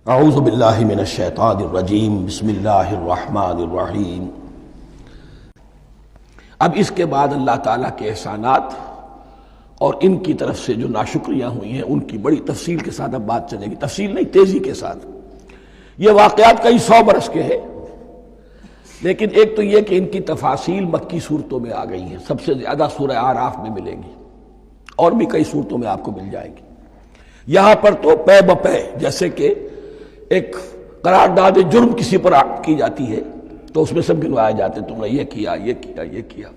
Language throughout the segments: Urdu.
اعوذ باللہ من الشیطان الرجیم بسم اللہ الرحمن الرحیم۔ اب اس کے بعد اللہ تعالیٰ کے احسانات اور ان کی طرف سے جو ناشکریاں ہوئی ہیں ان کی بڑی تفصیل کے ساتھ اب بات چلے گی، تفصیل نہیں تیزی کے ساتھ۔ یہ واقعات کئی 100 برس کے ہیں، لیکن ایک تو یہ کہ ان کی تفاصیل مکی صورتوں میں آ گئی ہیں، سب سے زیادہ سورہ اعراف میں ملیں گی اور بھی کئی صورتوں میں آپ کو مل جائے گی۔ یہاں پر تو پے بپے جیسے کہ ایک قرارداد جرم کسی پر کی جاتی ہے تو اس میں سب گنوائے جاتے ہیں، تم نے یہ کیا یہ کیا یہ کیا۔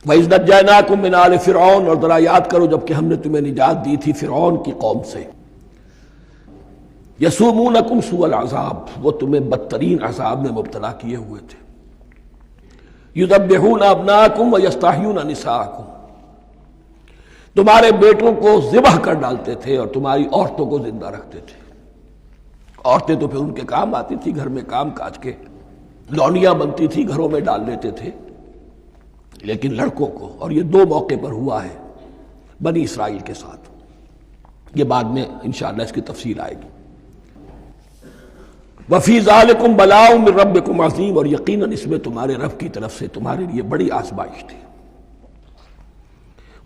وَإِذْ نَجَّيْنَاكُم مِّنْ آلِ فِرْعَوْنَ، اور ذرا یاد کرو جب کہ ہم نے تمہیں نجات دی تھی فرعون کی قوم سے۔ يَسُومُونَكُمْ سُوءَ الْعَذَابِ، وہ تمہیں بدترین عذاب میں مبتلا کیے ہوئے تھے۔ يُذَبِّحُونَ أَبْنَاءَكُمْ وَيَسْتَحْيُونَ نِسَاءَكُمْ، تمہارے بیٹوں کو ذبح کر ڈالتے تھے اور تمہاری عورتوں کو زندہ رکھتے تھے۔ عورتیں تو پھر ان کے کام آتی تھی، گھر میں کام کاج کے لونیاں بنتی تھی، گھروں میں ڈال لیتے تھے، لیکن لڑکوں کو، اور یہ 2 موقع پر ہوا ہے بنی اسرائیل کے ساتھ، یہ بعد میں انشاءاللہ اس کی تفصیل آئے گی۔ وَفِي ذَلِكُمْ بَلَاءٌ مِّن رَبِّكُمْ عَظِيمٌ، اور یقیناً اس میں تمہارے رب کی طرف سے تمہارے لیے بڑی آزمائش تھی۔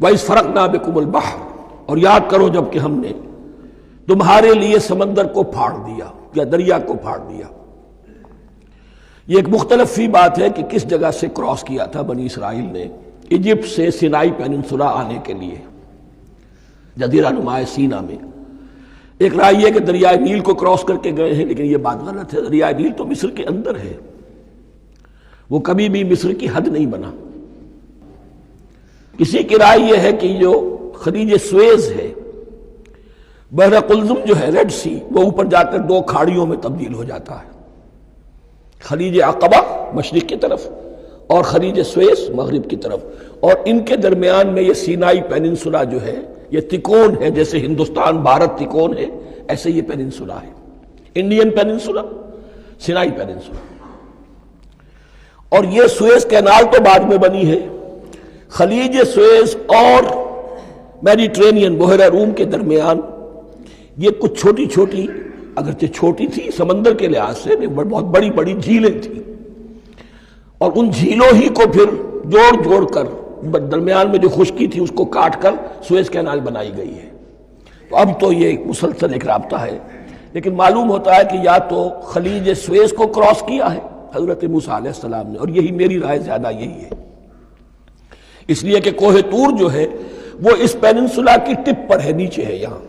وَإِذْ فَرَقْنَا بِكُمُ الْبَحْرَ، اور یاد کرو جب کہ ہم نے تمہارے لیے سمندر کو پھاڑ دیا یا دریا کو پھاڑ دیا۔ یہ ایک مختلف فی بات ہے کہ کس جگہ سے کراس کیا تھا بنی اسرائیل نے ایجپٹ سے سینائی پیننسولا آنے کے لیے، جزیرہ نما سینا میں۔ ایک رائے یہ کہ دریائے نیل کو کراس کر کے گئے ہیں، لیکن یہ بات غلط ہے، دریائے نیل تو مصر کے اندر ہے، وہ کبھی بھی مصر کی حد نہیں بنا۔ کسی کی رائے یہ ہے کہ جو خلیج سویز ہے، بحر قلزم جو ہے ریڈ سی، وہ اوپر جا کر 2 کھاڑیوں میں تبدیل ہو جاتا ہے، خلیج عقبہ مشرق کی طرف اور خلیج سویس مغرب کی طرف، اور ان کے درمیان میں یہ سینائی پیننسولا جو ہے یہ تکون ہے، جیسے ہندوستان بھارت تکون ہے ایسے یہ پیننسولا ہے، انڈین پیننسولا، سینائی پیننسولا۔ اور یہ سویس کینال تو بعد میں بنی ہے۔ خلیج سویس اور میڈیٹرینین بحیرہ روم کے درمیان یہ کچھ چھوٹی چھوٹی، اگرچہ چھوٹی تھی سمندر کے لحاظ سے، بہت بڑی بڑی جھیلیں تھیں، اور ان جھیلوں ہی کو پھر جوڑ جوڑ کر درمیان میں جو خشکی تھی اس کو کاٹ کر سویس کینال بنائی گئی ہے۔ تو اب تو یہ مسلسل ایک رابطہ ہے، لیکن معلوم ہوتا ہے کہ یا تو خلیج سویس کو کراس کیا ہے حضرت موسیٰ علیہ السلام نے، اور یہی میری رائے زیادہ یہی ہے، اس لیے کہ کوہ طور جو ہے وہ اس پیننسولا کی ٹپ پر ہے، نیچے ہے، یہاں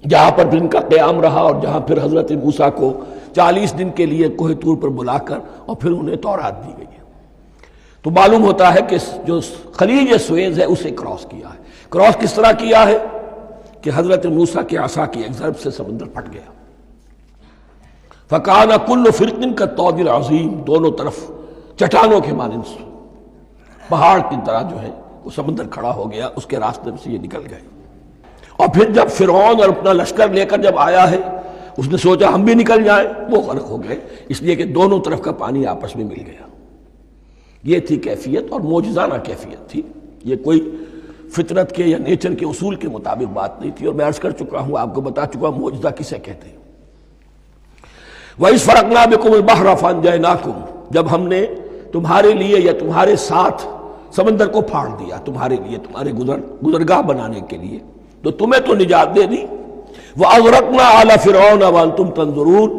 جہاں پر ان کا قیام رہا، اور جہاں پھر حضرت موسیٰ کو 40 دن کے لیے کوہ طور پر بلا کر اور پھر انہیں تورات دی گئی ہے۔ تو معلوم ہوتا ہے کہ جو خلیج سویز ہے اسے کراس کیا ہے۔ کراس کس طرح کیا ہے کہ حضرت موسیٰ کے عصا کی ایک ضرب سے سمندر پھٹ گیا۔ فَكَانَ كُلُّ فِرْقٍ كَالطَّوْدِ الْعَظِيمِ، دونوں طرف چٹانوں کے مانند پہاڑ کی طرح جو ہے وہ سمندر کھڑا ہو گیا، اس کے راستے سے یہ نکل گئے۔ اور پھر جب فرعون اور اپنا لشکر لے کر جب آیا ہے، اس نے سوچا ہم بھی نکل جائیں، وہ غرق ہو گئے، اس لیے کہ دونوں طرف کا پانی آپس میں مل گیا۔ یہ تھی کیفیت، اور معجزانہ کیفیت تھی، یہ کوئی فطرت کے یا نیچر کے اصول کے مطابق بات نہیں تھی، اور میں عرض کر چکا ہوں، آپ کو بتا چکا ہوں معجزہ کسے کہتے ہیں۔ وَإِذْ فَرَقْنَا بِكُمُ الْبَحْرَ فَأَنجَيْنَاكُمْ، جب ہم نے تمہارے لیے یا تمہارے ساتھ سمندر کو پھاڑ دیا، تمہارے لیے، تمہارے گزرگاہ بنانے کے لیے، تو تمہیں تو نجات دے دی۔ وَأَغْرَقْنَا آلَ فِرْعَوْنَ وَأَنْتُمْ تَنظُرُونَ،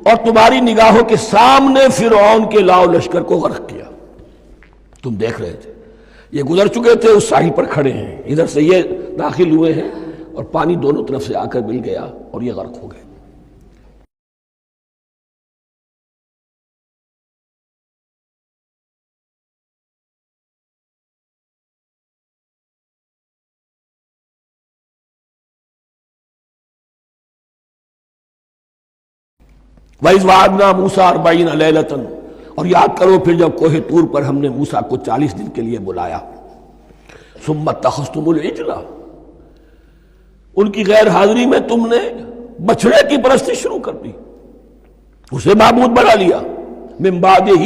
اور تمہاری نگاہوں کے سامنے فرعون کے لاؤ لشکر کو غرق کیا، تم دیکھ رہے تھے، یہ گزر چکے تھے، اس ساحل پر کھڑے ہیں، ادھر سے یہ داخل ہوئے ہیں، اور پانی دونوں طرف سے آ کر مل گیا اور یہ غرق ہو گئے۔ وَإِذْ وَعَدْنَا مُوسَىٰ 40 لَيْلَةً، اور یاد کرو پھر جب کوہ طور پر ہم نے موسیٰ کو 40 دن کے لیے بلایا۔ ثُمَّ اتَّخَذْتُمُ الْعِجْلَ، ان کی غیر حاضری میں تم نے بچھڑے کی پرستی شروع کر دی، اسے معبود بنا لیا، من بعدہ،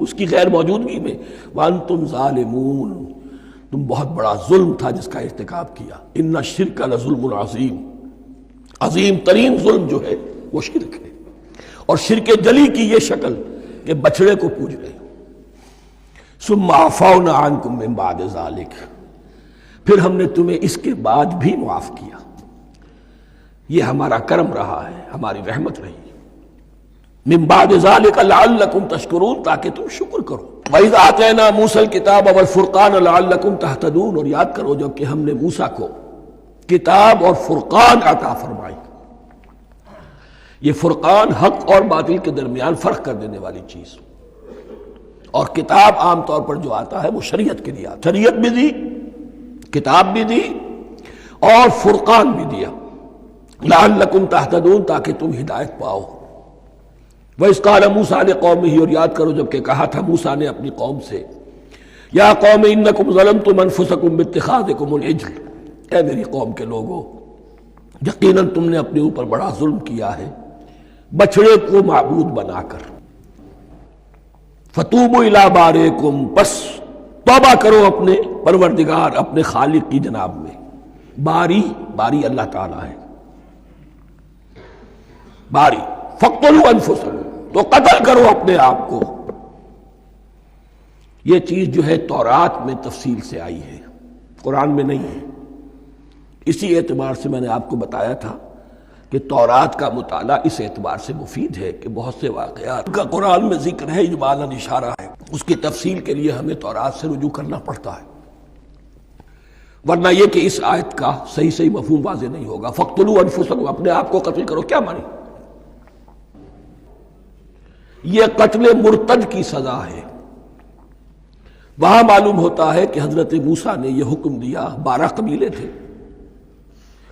اس کی غیر موجودگی میں، وَأَنْتُمْ ظَالِمُونَ، تم بہت بڑا ظلم تھا جس کا ارتکاب کیا۔ إِنَّ الشِّرْكَ لَظُلْمٌ عَظِيمٌ، عظیم ترین ظلم جو ہے وہ شرک ہے. اور شرک جلی کی یہ شکل کہ بچڑے کو پوج رہے ہو. ثم عفونا عنکم من بعد ذلک، پھر ہم نے تمہیں اس کے بعد بھی معاف کیا. یہ ہمارا کرم رہا ہے، ہماری رحمت رہی. من بعد ذلک لعلکم تشکرون، تاکہ تم شکر کرو. وَإِذْ آتَيْنَا مُوسَى الْكِتَابَ وَالْفُرْقَانَ لَعَلَّكُمْ تَهْتَدُونَ، اور یاد کرو جب کہ ہم نے موسیٰ کو کتاب اور فرقان عطا فرمائی. یہ فرقان حق اور باطل کے درمیان فرق کر دینے والی چیز. اور کتاب عام طور پر جو آتا ہے وہ شریعت کے لیے آتا ہے. شریعت بھی دی، کتاب بھی دی، اور فرقان بھی دیا. لعلکم تہتدون، تاکہ تم ہدایت پاؤ. وَإِذْ قَالَ مُوسَىٰ لِقَوْمِهِ، اور یاد کرو جب کہ کہا تھا موسیٰ نے اپنی قوم سے، یا قوم انکم ظلمتم انفسکم باتخاذکم العجل، اے میری قوم کے لوگو، یقیناً تم نے اپنے اوپر بڑا ظلم کیا ہے بچڑے کو معبود بنا کر. فتوبوا الی بارئکم، پس توبہ کرو اپنے پروردگار، اپنے خالق کی جناب میں. باری اللہ تعالیٰ ہے. باری فاقتلوا انفسکم، تو قتل کرو اپنے آپ کو. یہ چیز جو ہے تورات میں تفصیل سے آئی ہے، قرآن میں نہیں ہے. اسی اعتبار سے میں نے آپ کو بتایا تھا کہ تورات کا مطالعہ اس اعتبار سے مفید ہے کہ بہت سے واقعات کا قرآن میں ذکر ہے، اجمالاً اشارہ ہے. اس کی تفصیل کے لیے ہمیں تورات سے رجوع کرنا پڑتا ہے، ورنہ یہ کہ اس آیت کا صحیح مفہوم واضح نہیں ہوگا. فاقتلوا انفسکم، اپنے آپ کو قتل کرو، کیا مانی؟ یہ قتل مرتد کی سزا ہے. وہاں معلوم ہوتا ہے کہ حضرت موسیٰ نے یہ حکم دیا. 12 قبیلے تھے،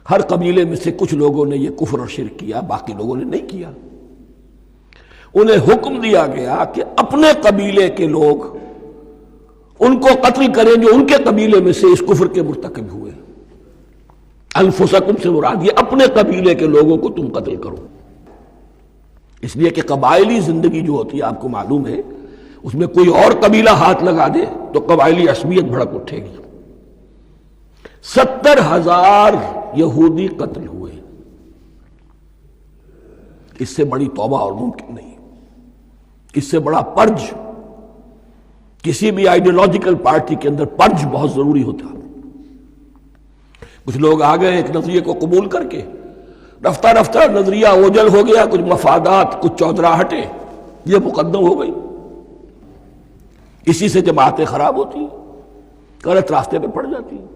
ہر قبیلے میں سے کچھ لوگوں نے یہ کفر اور شرک کیا، باقی لوگوں نے نہیں کیا. انہیں حکم دیا گیا کہ اپنے قبیلے کے لوگ ان کو قتل کریں جو ان کے قبیلے میں سے اس کفر کے مرتکب ہوئے. انفسکم سے مراد یہ اپنے قبیلے کے لوگوں کو تم قتل کرو. اس لیے کہ قبائلی زندگی جو ہوتی ہے آپ کو معلوم ہے، اس میں کوئی اور قبیلہ ہاتھ لگا دے تو قبائلی عصبیت بھڑک اٹھے گی. 70,000 یہودی قتل ہوئے. اس سے بڑی توبہ اور ممکن نہیں. اس سے بڑا پرج، کسی بھی آئیڈیالوجیکل پارٹی کے اندر پرج بہت ضروری ہوتا. کچھ لوگ آ گئے ایک نظریے کو قبول کر کے، رفتہ رفتہ نظریہ اوجل ہو گیا، کچھ مفادات، کچھ چودراہٹیں یہ مقدم ہو گئی. اسی سے جماعتیں خراب ہوتی ہیں، غلط راستے پہ پڑ جاتی ہیں،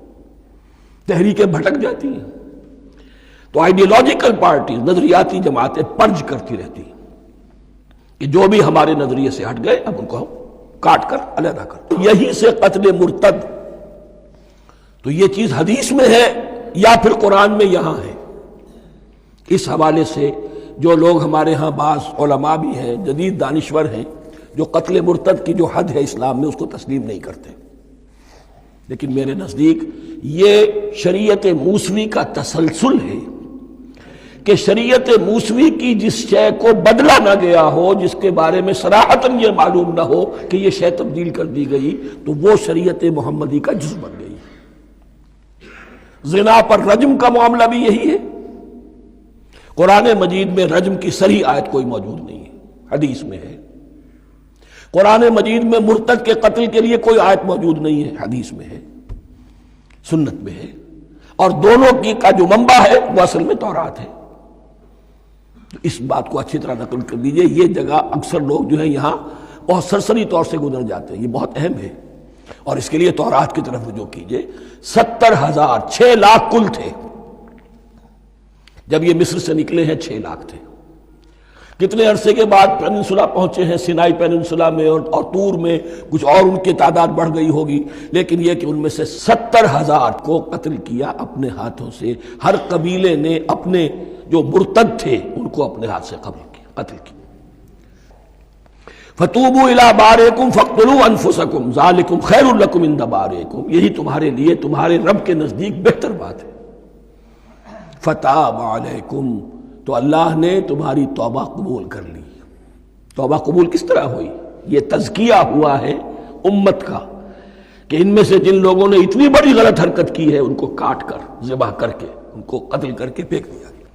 تحریکیں بھٹک جاتی ہیں. تو آئیڈیالوجیکل پارٹی، نظریاتی جماعتیں پرج کرتی رہتی ہیں کہ جو بھی ہمارے نظریے سے ہٹ گئے اب ان کو ہم کاٹ کر علیحدہ کر. یہی سے قتل مرتد. تو یہ چیز حدیث میں ہے یا پھر قرآن میں یہاں ہے. اس حوالے سے جو لوگ ہمارے ہاں بعض علماء بھی ہیں، جدید دانشور ہیں، جو قتل مرتد کی جو حد ہے اسلام میں اس کو تسلیم نہیں کرتے. لیکن میرے نزدیک یہ شریعت موسوی کا تسلسل ہے کہ شریعت موسوی کی جس شے کو بدلا نہ گیا ہو، جس کے بارے میں صراحتاً یہ معلوم نہ ہو کہ یہ شے تبدیل کر دی گئی، تو وہ شریعت محمدی کا جز بن گئی. زنا پر رجم کا معاملہ بھی یہی ہے. قرآن مجید میں رجم کی صریح آیت کوئی موجود نہیں ہے، حدیث میں ہے. قرآن مجید میں مرتد کے قتل کے لیے کوئی آیت موجود نہیں ہے، حدیث میں ہے، سنت میں ہے. اور دونوں کی کا جو منبع ہے وہ اصل میں تورات ہے. تو اس بات کو اچھی طرح نقل کر دیجئے. یہ جگہ اکثر لوگ جو ہے یہاں بہت سرسری طور سے گزر جاتے ہیں، یہ بہت اہم ہے. اور اس کے لیے تورات کی طرف رجوع کیجئے. 70,000، 6 لاکھ کل تھے. جب یہ مصر سے نکلے ہیں 6 لاکھ تھے. کتنے عرصے کے بعد پیننسولا پہنچے ہیں، سینائی پیننسولا میں اور طور میں کچھ اور ان کی تعداد بڑھ گئی ہوگی، لیکن یہ کہ ان میں سے 70,000 کو قتل کیا اپنے ہاتھوں سے. ہر قبیلے نے اپنے جو مرتد تھے ان کو اپنے ہاتھ سے قتل کیا. فتوبوا الی بارئکم فاقتلوا انفسکم ذالکم خیر لکم عند بارئکم، یہی تمہارے لیے تمہارے رب کے نزدیک بہتر بات ہے. فتاب علیکم، تو اللہ نے تمہاری توبہ قبول کر لی. توبہ قبول کس طرح ہوئی؟ یہ تزکیہ ہوا ہے امت کا کہ ان میں سے جن لوگوں نے اتنی بڑی غلط حرکت کی ہے ان کو کاٹ کر، ذبح کر کے، ان کو قتل کر کے پھینک دیا گیا.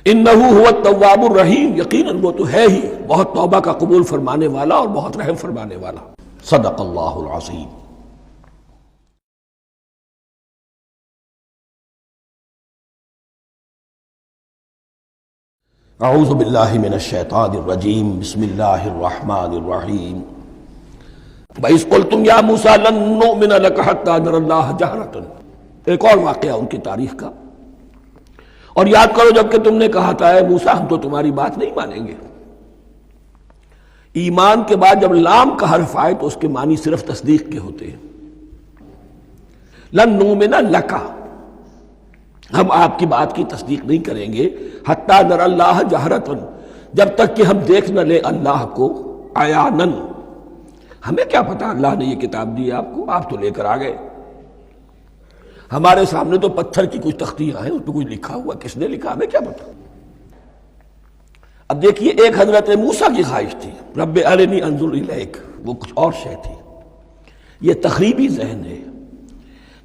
انہ هو التواب الرحیم، یقیناً وہ تو ہے ہی بہت توبہ کا قبول فرمانے والا اور بہت رحم فرمانے والا۔ صدق اللہ العظیم۔ اعوذ باللہ من الشیطان الرجیم، بسم اللہ الرحمن الرحیم۔ وَإِذْ قُلْتُمْ يَا مُوسَىٰ لَن نُّؤْمِنَ لَكَ حَتَّىٰ نَرَى اللَّهَ جَهْرَةً، ایک اور واقعہ ان کی تاریخ کا۔ اور یاد کرو جب کہ تم نے کہا تھا اے موسیٰ ہم تو تمہاری بات نہیں مانیں گے۔ ایمان کے بعد جب لام کا حرف آئے تو اس کے معنی صرف تصدیق کے ہوتے ہیں۔ لن نؤمن لک، ہم آپ کی بات کی تصدیق نہیں کریں گے، حتی نری اللہ جہرۃ، جب تک کہ ہم دیکھ نہ لیں اللہ کو عیاناً۔ ہمیں کیا پتا اللہ نے یہ کتاب دی آپ کو، آپ تو لے کر آ گئے، ہمارے سامنے تو پتھر کی کچھ تختیاں ہیں، اس پہ کچھ لکھا ہوا، کس نے لکھا ہمیں کیا پتا۔ اب دیکھیے ایک حضرت موسیٰ کی خواہش تھی رب ارنی انظر الیک، وہ کچھ اور شے تھی۔ یہ تخریبی ذہن ہے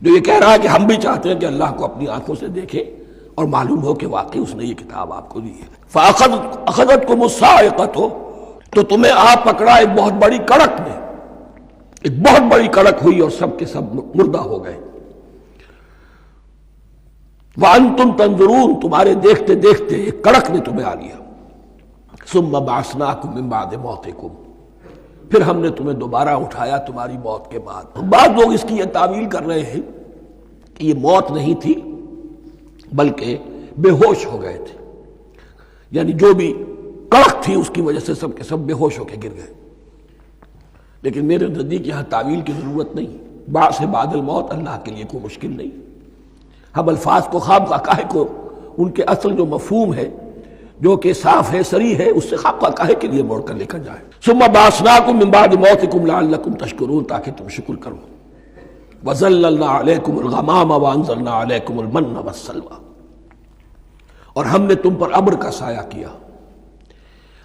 جو یہ کہہ رہا ہے کہ ہم بھی چاہتے ہیں کہ اللہ کو اپنی آنکھوں سے دیکھیں اور معلوم ہو کہ واقعی اس نے یہ کتاب آپ کو دی ہے۔ فَأَخَذَتْكُمُ الصَّاعِقَةُ، تو تمہیں آپ پکڑا ایک بہت بڑی کڑک نے، ایک بہت بڑی کڑک ہوئی اور سب کے سب مردہ ہو گئے۔ وَأَنْتُمْ تَنظُرُونَ، تمہارے دیکھتے دیکھتے ایک کڑک نے تمہیں آ لیا۔ ثُمَّ بَعَثْنَاكُمْ مِنْ بَعْدِ مَوْتِكُمْ، پھر ہم نے تمہیں دوبارہ اٹھایا تمہاری موت کے بعد۔ بعض لوگ اس کی یہ تعویل کر رہے ہیں کہ یہ موت نہیں تھی بلکہ بے ہوش ہو گئے تھے، یعنی جو بھی کڑک تھی اس کی وجہ سے سب کے سب بے ہوش ہو کے گر گئے۔ لیکن میرے نزدیک یہاں تعویل کی ضرورت نہیں، بعث بعد الموت اللہ کے لیے کوئی مشکل نہیں۔ ہم الفاظ کو خواب کا کو ان کے اصل جو مفہوم ہے جو کہ صاف ہے صریح ہے اس سے خواب کا کے لیے موڑ کر لکھا جائے۔ ثم بعثناکم من بعد موتکم لعلکم تشکرون، تاکہ تم شکر کرو۔ وظللنا علیکم الغمام وانزلنا علیکم المن والسلوى، اور ہم نے تم پر ابر کا سایہ کیا۔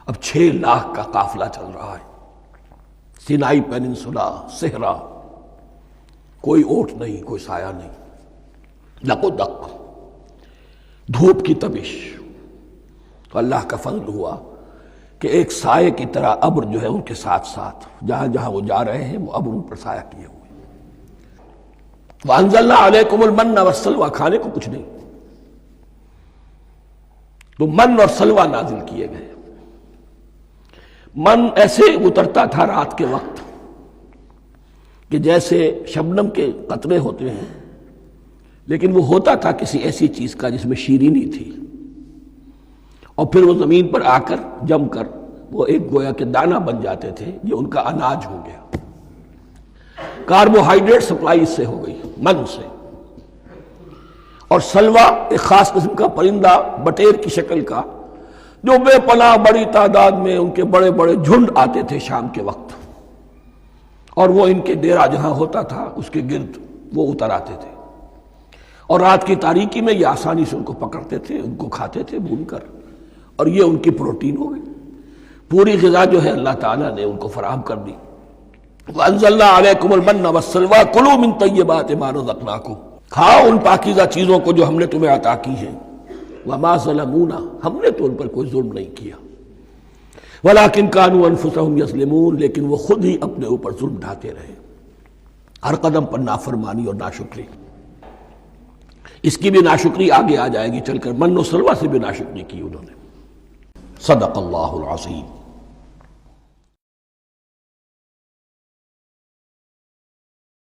اب 6 لاکھ کا قافلہ چل رہا ہے، سینائی پیننسولا، صحرا، کوئی اوٹ نہیں، کوئی سایہ نہیں، لق و دق، دھوپ کی تبش۔ تو اللہ کا فضل ہوا کہ ایک سائے کی طرح ابر جو ہے ان کے ساتھ ساتھ جہاں جہاں وہ جا رہے ہیں وہ ابر ان پر سایہ کیے ہوئے۔ وَأَنزَلْنَا عَلَيْكُمُ الْمَنَّ وَالسَّلْوَىٰ، کھانے کو کچھ نہیں، تو من اور سلوہ نازل کیے گئے۔ من ایسے اترتا تھا رات کے وقت کہ جیسے شبنم کے قطرے ہوتے ہیں، لیکن وہ ہوتا تھا کسی ایسی چیز کا جس میں شیرینی تھی، اور پھر وہ زمین پر آ کر جم کر وہ ایک گویا کہ دانہ بن جاتے تھے، یہ ان کا اناج ہو گیا۔ کاربوہائیڈریٹ سپلائی اس سے ہو گئی، من سے۔ اور سلوہ ایک خاص قسم کا پرندہ بٹیر کی شکل کا جو بے پناہ بڑی تعداد میں ان کے بڑے بڑے جھنڈ آتے تھے شام کے وقت، اور وہ ان کے ڈیرا جہاں ہوتا تھا اس کے گرد وہ اتر آتے تھے، اور رات کی تاریکی میں یہ آسانی سے ان کو پکڑتے تھے، ان کو کھاتے تھے بھون کر، اور یہ ان کی پروٹین ہو گئی۔ پوری غذا جو ہے اللہ تعالیٰ نے ان کو فراہم کر دی۔ وَأَنزَلْنَا عَلَيْكُمُ الْمَنَّ وَالسَّلْوَىٰ كُلُوا مِن طَيِّبَاتِ مَا رَزَقْنَاكُمْ، کھاؤ ان پاکیزہ چیزوں کو جو ہم نے تمہیں عطا کی ہیں۔ وَمَا ظَلَمُونَا، ہم نے تو ان پر کوئی ظلم نہیں کیا، وَلَٰكِن كَانُوا أَنفُسَهُمْ يَظْلِمُونَ، لیکن وہ خود ہی اپنے اوپر ظلم ڈھاتے رہے، ہر قدم پر نافرمانی اور ناشکری۔ اس کی بھی ناشکری آگے آ جائے گی چل کر، من و سلوہ سے بھی ناشکری کی انہوں نے۔ صدق اللہ العظیم۔